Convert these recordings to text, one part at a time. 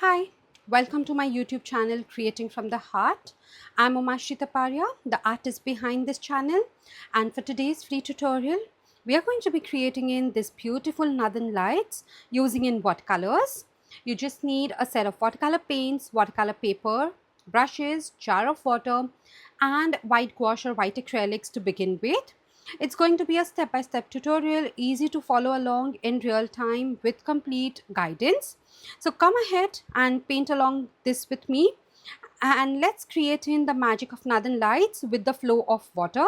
Hi, welcome to my YouTube channel Creating from the Heart. I'm Umashri Taparia, the artist behind this channel, and for today's free tutorial, we are going to be creating in this beautiful northern lights using in watercolors. You just need a set of watercolor paints, watercolor paper, brushes, jar of water, and white gouache or white acrylics to begin with. It's going to be a step-by-step tutorial, easy to follow along in real time with complete guidance. So come ahead and paint along this with me, and let's create in the magic of northern lights with the flow of water.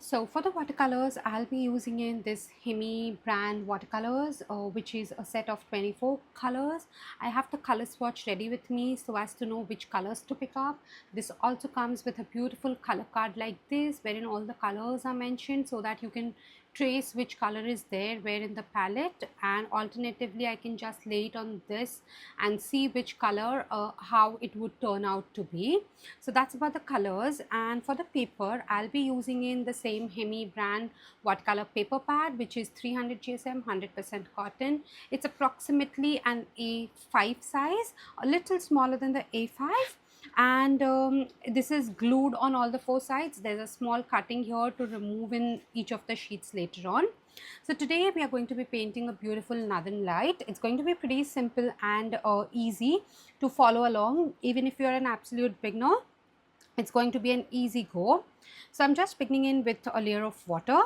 So for the watercolors, I'll be using in this Hemi brand watercolors, which is a set of 24 colors. I have the color swatch ready with me so as to know which colors to pick up. This also comes with a beautiful color card like this, wherein all the colors are mentioned so that you can trace which color is there where in the palette, and alternatively I can just lay it on this and see which color how it would turn out to be. So that's about the colors. And for the paper, I'll be using in the same Hemi brand watercolor paper pad, which is 300 GSM 100% cotton. It's approximately an A5 size, a little smaller than the A5, and this is glued on all the four sides. There's a small cutting here to remove in each of the sheets later on. So today we are going to be painting a beautiful northern light. It's going to be pretty simple and easy to follow along. Even if you're an absolute beginner, it's going to be an easy go. So I'm just beginning in with a layer of water,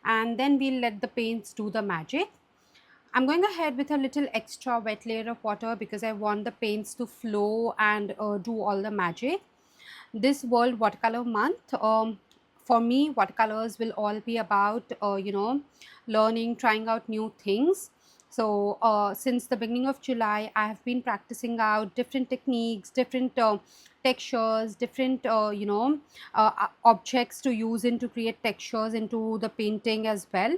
and then we'll let the paints do the magic. I'm going ahead with a little extra wet layer of water because I want the paints to flow and do all the magic. This World Watercolor Month, for me, watercolors will all be about, learning, trying out new things. So since the beginning of July, I have been practicing out different techniques, different textures, different, objects to use in to create textures into the painting as well.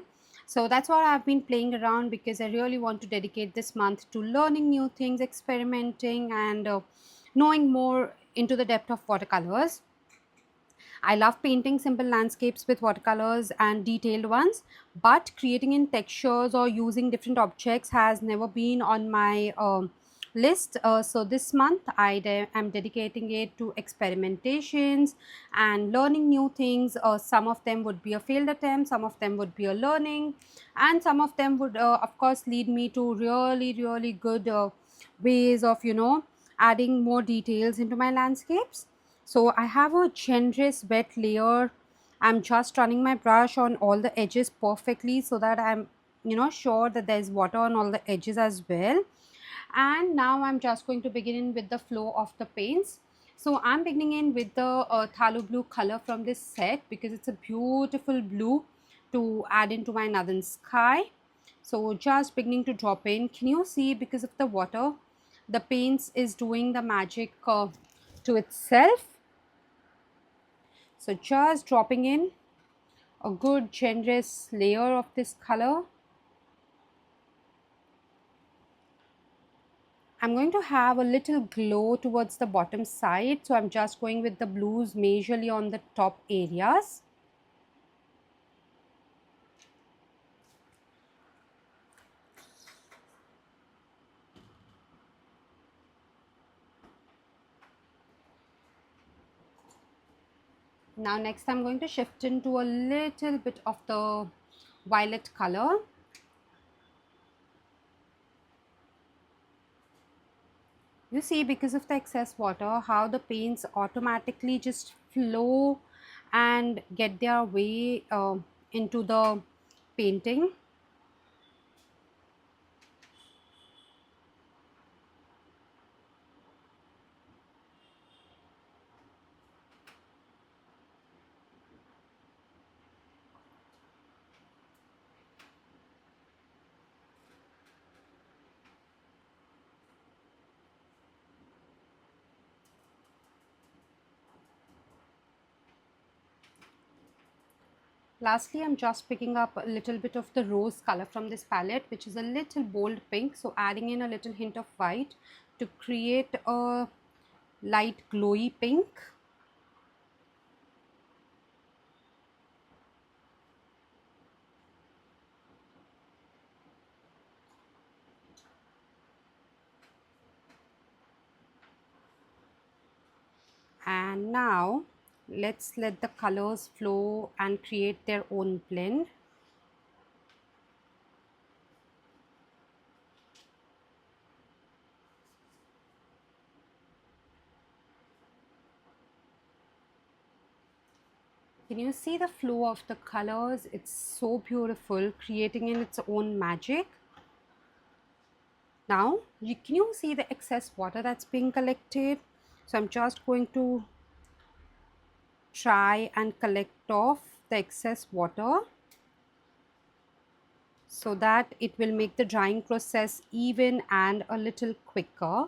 So that's what I've been playing around because I really want to dedicate this month to learning new things, experimenting, and knowing more into the depth of watercolors. I love painting simple landscapes with watercolors and detailed ones, but creating in textures or using different objects has never been on my list. So this month I am dedicating it to experimentations and learning new things. Some of them would be a failed attempt, some of them would be a learning, and some of them would of course lead me to really good ways of adding more details into my landscapes. So I have a generous wet layer. I'm just running my brush on all the edges perfectly so that I'm sure that there's water on all the edges as well. And now I'm just going to begin in with the flow of the paints. So I'm beginning in with the Thalo blue color from this set because it's a beautiful blue to add into my northern sky. So just beginning to drop in. Can you see, because of the water, the paints is doing the magic to itself. So just dropping in a good generous layer of this color. I'm going to have a little glow towards the bottom side, so I'm just going with the blues majorly on the top areas. Now next I'm going to shift into a little bit of the violet color. You see, because of the excess water, how the paints automatically just flow and get their way into the painting. Lastly, I'm just picking up a little bit of the rose color from this palette, which is a little bold pink. So adding in a little hint of white to create a light glowy pink. And now let's let the colors flow and create their own blend. Can you see the flow of the colors? It's so beautiful, creating in its own magic. Now, can you see the excess water that's being collected? So I'm just going to try and collect off the excess water so that it will make the drying process even and a little quicker.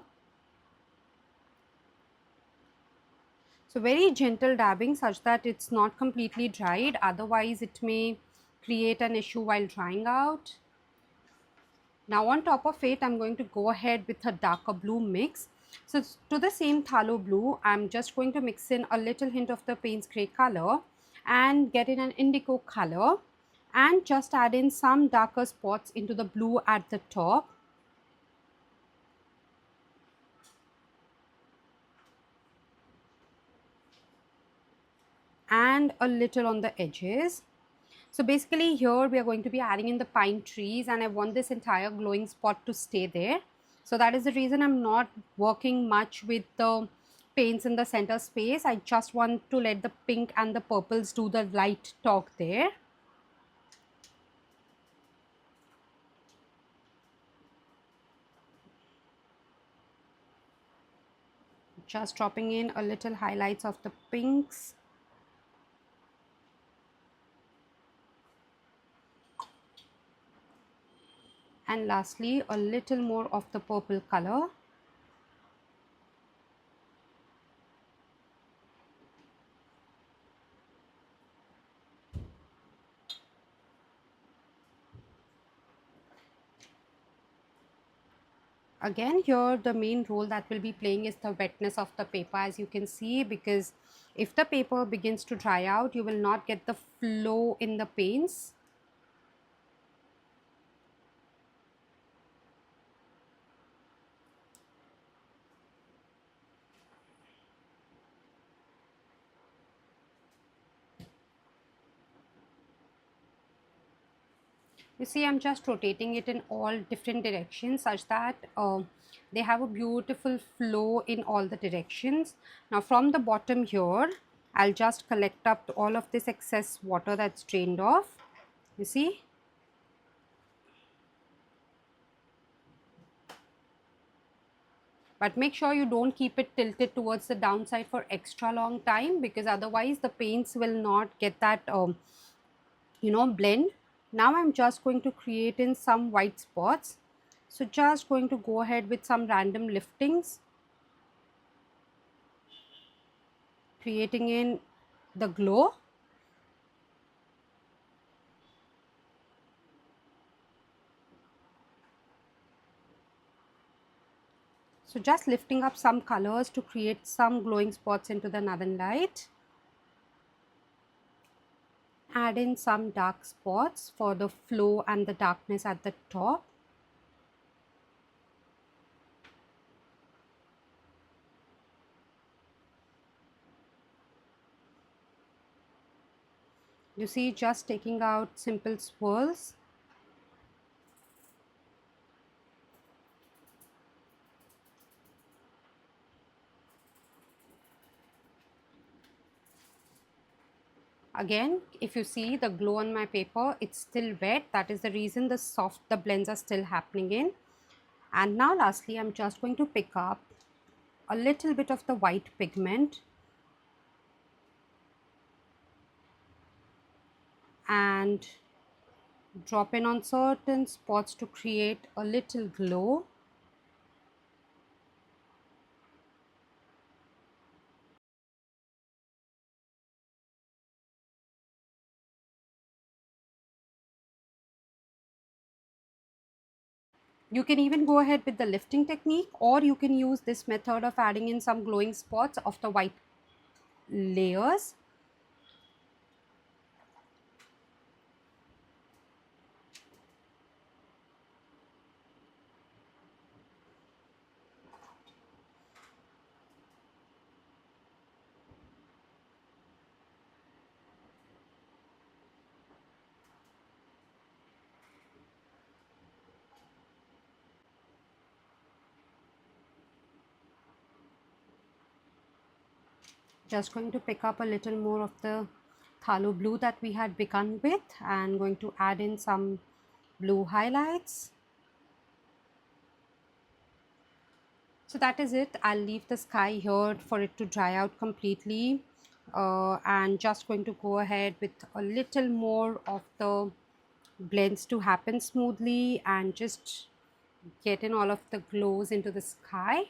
So very gentle dabbing such that it's not completely dried, otherwise it may create an issue while drying out. Now on top of it, I'm going to go ahead with a darker blue mix. So to the same phthalo blue, I'm just going to mix in a little hint of the Payne's grey color and get in an indigo color and just add in some darker spots into the blue at the top. And a little on the edges. So basically here we are going to be adding in the pine trees, and I want this entire glowing spot to stay there. So that is the reason I'm not working much with the paints in the center space. I just want to let the pink and the purples do the light talk there. Just dropping in a little highlights of the pinks. And lastly, a little more of the purple color. Again, here the main role that will be playing is the wetness of the paper, as you can see, because if the paper begins to dry out, you will not get the flow in the paints. You see, I'm just rotating it in all different directions such that they have a beautiful flow in all the directions. Now from the bottom here, I'll just collect up all of this excess water that's drained off. You see? But make sure you don't keep it tilted towards the downside for extra long time, because otherwise the paints will not get that blend. Now I'm just going to create in some white spots. So just going to go ahead with some random liftings, creating in the glow. So just lifting up some colors to create some glowing spots into the northern light. Add in some dark spots for the flow and the darkness at the top. You see, just taking out simple swirls. Again, if you see the glow on my paper, it's still wet. That is the reason the blends are still happening in. And now lastly, I'm just going to pick up a little bit of the white pigment and drop in on certain spots to create a little glow. You can even go ahead with the lifting technique, or you can use this method of adding in some glowing spots of the white layers. Just going to pick up a little more of the phthalo blue that we had begun with and going to add in some blue highlights. So that is it. I'll leave the sky here for it to dry out completely, and just going to go ahead with a little more of the blends to happen smoothly and just get in all of the glows into the sky.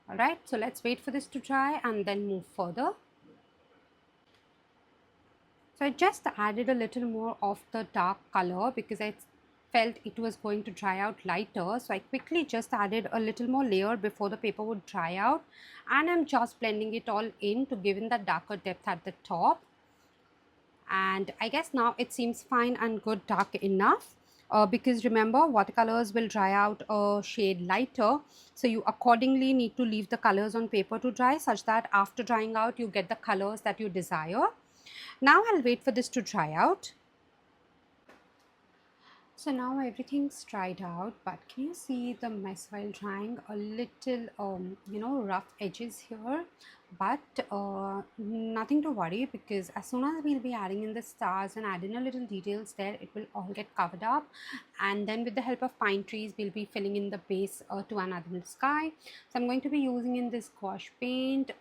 Alright, so let's wait for this to dry and then move further. So I just added a little more of the dark color because I felt it was going to dry out lighter. So I quickly just added a little more layer before the paper would dry out, and I'm just blending it all in to give in that darker depth at the top. And I guess now it seems fine and good, dark enough. Because remember, watercolors will dry out a shade lighter, so you accordingly need to leave the colors on paper to dry such that after drying out you get the colors that you desire. Now I'll wait for this to dry out. So now everything's dried out, but can you see the mess while drying? A little rough edges here, but nothing to worry, because as soon as we'll be adding in the stars and adding a little details there, it will all get covered up, and then with the help of pine trees we'll be filling in the base to another sky. So I'm going to be using in this gouache paint,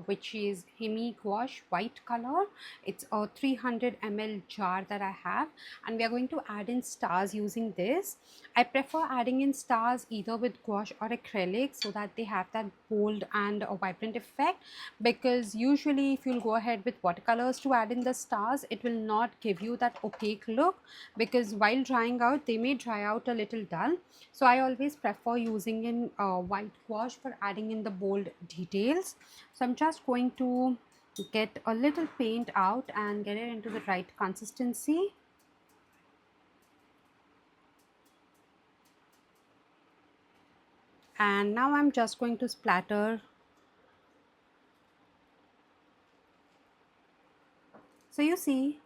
which is Hemi gouache white color. It's a 300 ml jar that I have, and we are going to add in stars using this. I prefer adding in stars either with gouache or acrylic so that they have that bold and a vibrant effect, because usually if you'll go ahead with watercolors to add in the stars, it will not give you that opaque look, because while drying out they may dry out a little dull. So I always prefer using in white gouache for adding in the bold details. So I'm just going to get a little paint out and get it into the right consistency. And now I'm just going to splatter. So you see,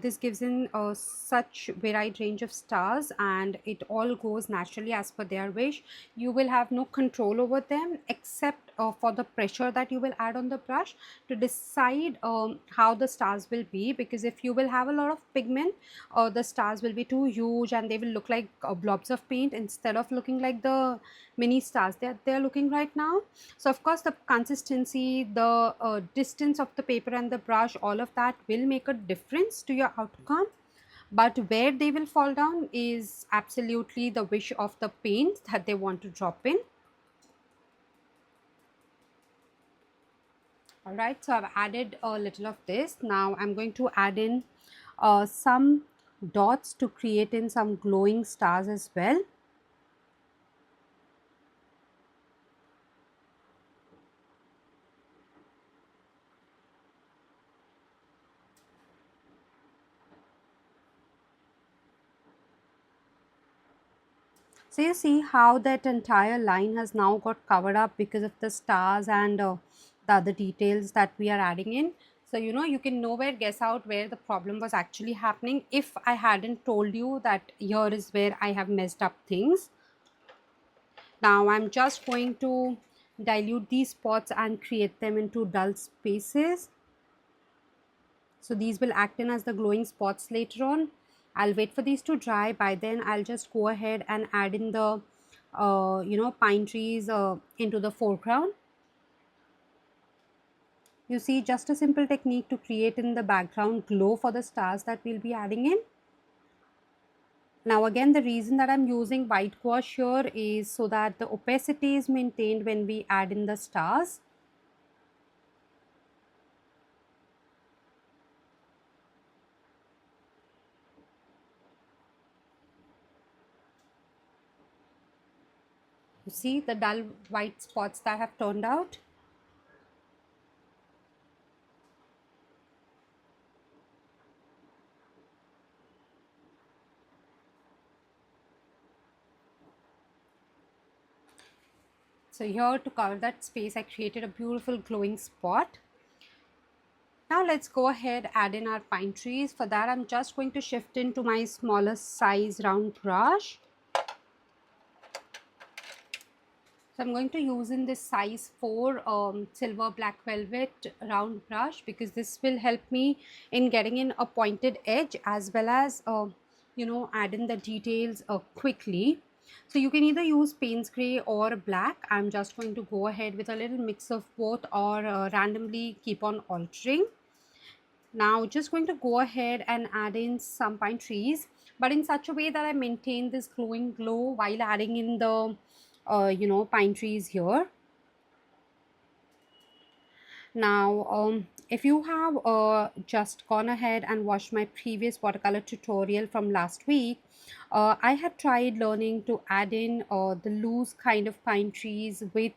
this gives in such varied range of stars, and it all goes naturally as per their wish. You will have no control over them except for the pressure that you will add on the brush to decide how the stars will be, because if you will have a lot of pigment, the stars will be too huge and they will look like blobs of paint instead of looking like the mini stars that they're looking right now. So of course the consistency, the distance of the paper and the brush, all of that will make a difference to your outcome, but where they will fall down is absolutely the wish of the paint that they want to drop in. Alright, so I've added a little of this. Now I'm going to add in some dots to create in some glowing stars as well. So you see how that entire line has now got covered up because of the stars and the other details that we are adding in. So you can nowhere guess out where the problem was actually happening if I hadn't told you that here is where I have messed up things. Now I'm just going to dilute these spots and create them into dull spaces. So these will act in as the glowing spots later on. I'll wait for these to dry. By then I'll just go ahead and add in the pine trees into the foreground. You see, just a simple technique to create in the background glow for the stars that we'll be adding in. Now again, the reason that I'm using white gouache here is so that the opacity is maintained when we add in the stars. You see the dull white spots that have turned out. So here, to cover that space, I created a beautiful glowing spot. Now let's go ahead, add in our pine trees. For that I'm just going to shift into my smaller size round brush. So I'm going to use in this size 4 silver black velvet round brush, because this will help me in getting in a pointed edge, as well as add in the details quickly. So you can either use Payne's Grey or black. I'm just going to go ahead with a little mix of both, or randomly keep on altering. Now just going to go ahead and add in some pine trees, but in such a way that I maintain this glowing glow while adding in the pine trees here. Now if you have just gone ahead and watched my previous watercolor tutorial from last week, I had tried learning to add in the loose kind of pine trees with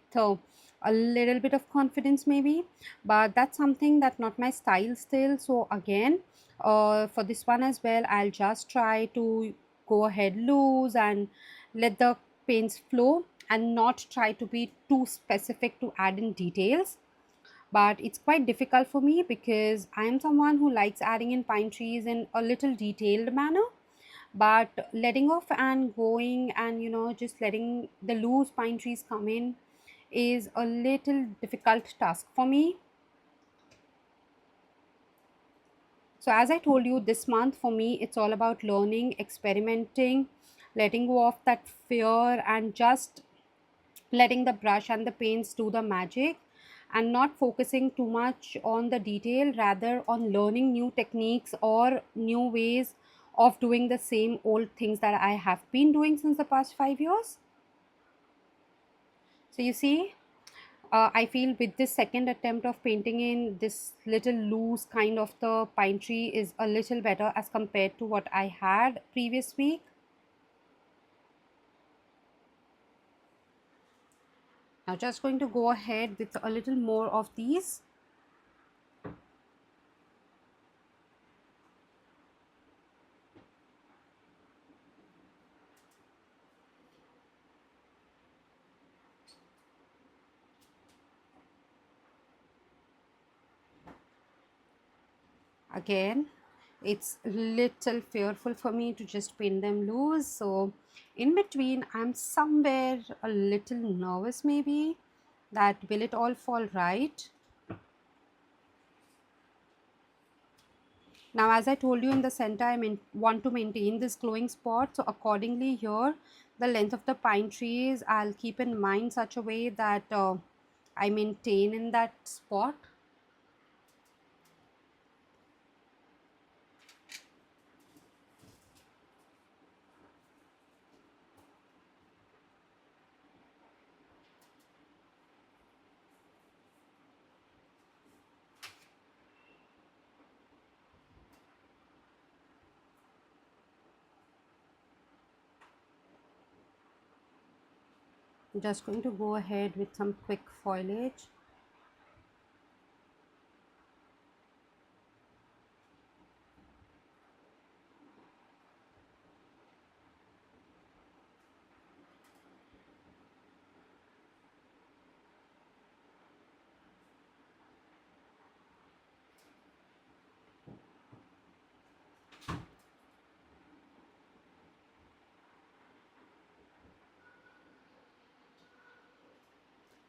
a little bit of confidence maybe, but that's something that's not my style still. So again, for this one as well, I'll just try to go ahead loose and let the paints flow, and not try to be too specific to add in details. But it's quite difficult for me, because I am someone who likes adding in pine trees in a little detailed manner, but letting off and going and just letting the loose pine trees come in is a little difficult task for me. So as I told you, this month for me it's all about learning, experimenting, letting go of that fear, and just letting the brush and the paints do the magic, and not focusing too much on the detail, rather on learning new techniques or new ways of doing the same old things that I have been doing since the past 5 years. So you see, I feel with this second attempt of painting in this little loose kind of the pine tree is a little better as compared to what I had previous week. Now just going to go ahead with a little more of these. Again, it's little fearful for me to just pin them loose, so in between I'm somewhere a little nervous maybe that will it all fall right. Now as I told you, in the center I want to maintain this glowing spot, so accordingly here the length of the pine trees I'll keep in mind such a way that I maintain in that spot. I'm just going to go ahead with some quick foliage.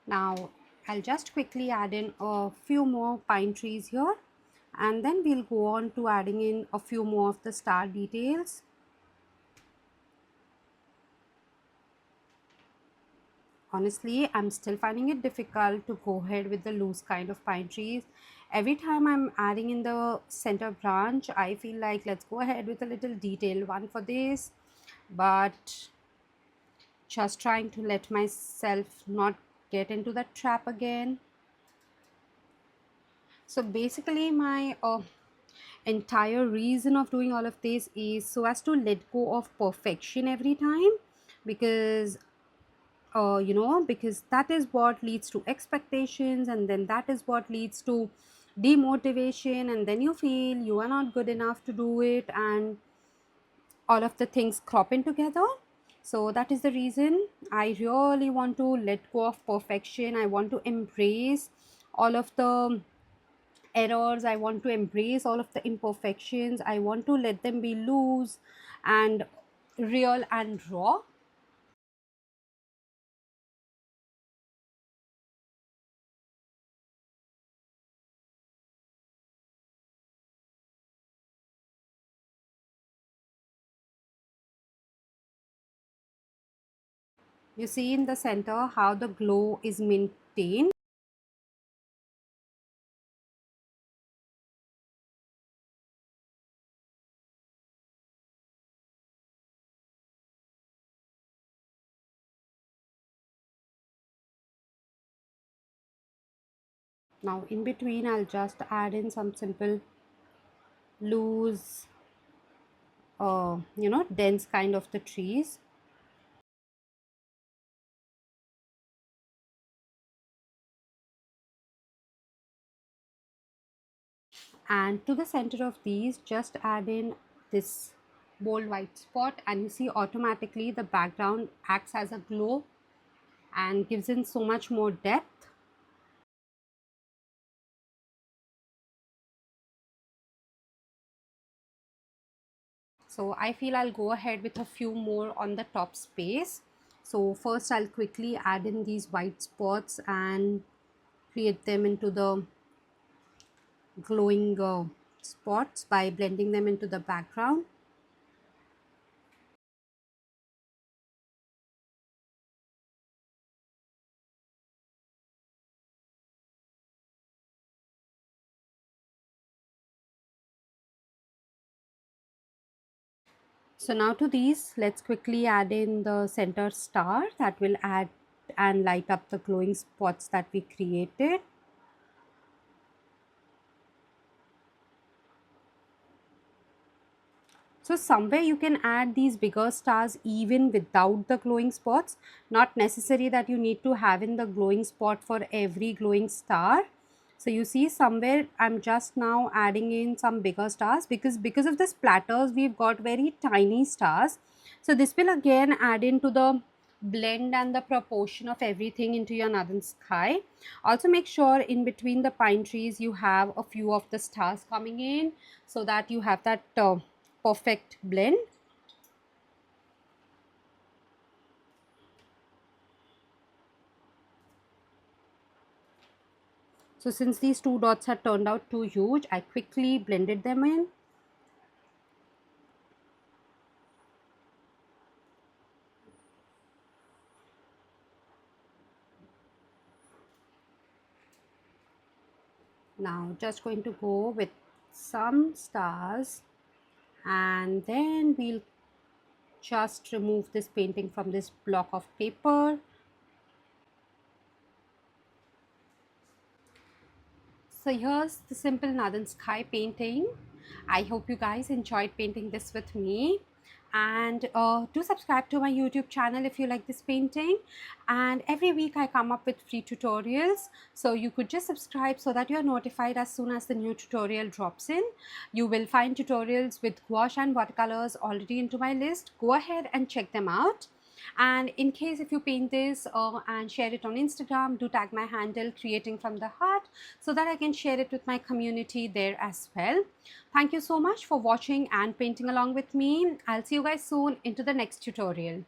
Now I'll just quickly add in a few more pine trees here, and then we'll go on to adding in a few more of the star details. Honestly, I'm still finding it difficult to go ahead with the loose kind of pine trees. Every time I'm adding in the center branch, I feel like let's go ahead with a little detailed one for this, but just trying to let myself not get into that trap again. So basically my entire reason of doing all of this is so as to let go of perfection every time, because because that is what leads to expectations, and then that is what leads to demotivation, and then you feel you are not good enough to do it, and all of the things crop in together. So that is the reason I really want to let go of perfection. I want to embrace all of the errors, I want to embrace all of the imperfections, I want to let them be loose and real and raw. You see in the center how the glow is maintained. Now in between I'll just add in some simple loose dense kind of the trees. And to the center of these just add in this bold white spot, and you see automatically the background acts as a glow and gives in so much more depth. So I feel I'll go ahead with a few more on the top space. So first I'll quickly add in these white spots and create them into the glowing spots by blending them into the background. So now to these, let's quickly add in the center star that will add and light up the glowing spots that we created. So somewhere you can add these bigger stars even without the glowing spots. Not necessary that you need to have in the glowing spot for every glowing star. So you see somewhere I'm just now adding in some bigger stars because of the splatters we've got very tiny stars. So this will again add into the blend and the proportion of everything into your northern sky. Also make sure in between the pine trees you have a few of the stars coming in so that you have that perfect blend. So since these two dots had turned out too huge, I quickly blended them in. Now just going to go with some stars, and then we'll just remove this painting from this block of paper. So here's the simple northern sky painting. I hope you guys enjoyed painting this with me, and do subscribe to my YouTube channel if you like this painting. And every week I come up with free tutorials, so you could just subscribe so that you are notified as soon as the new tutorial drops in. You will find tutorials with gouache and watercolors already into my list. Go ahead and check them out. And in case if you paint this and share it on Instagram, do tag my handle creating from the heart so that I can share it with my community there as well. Thank you so much for watching and painting along with me. I'll see you guys soon into the next tutorial.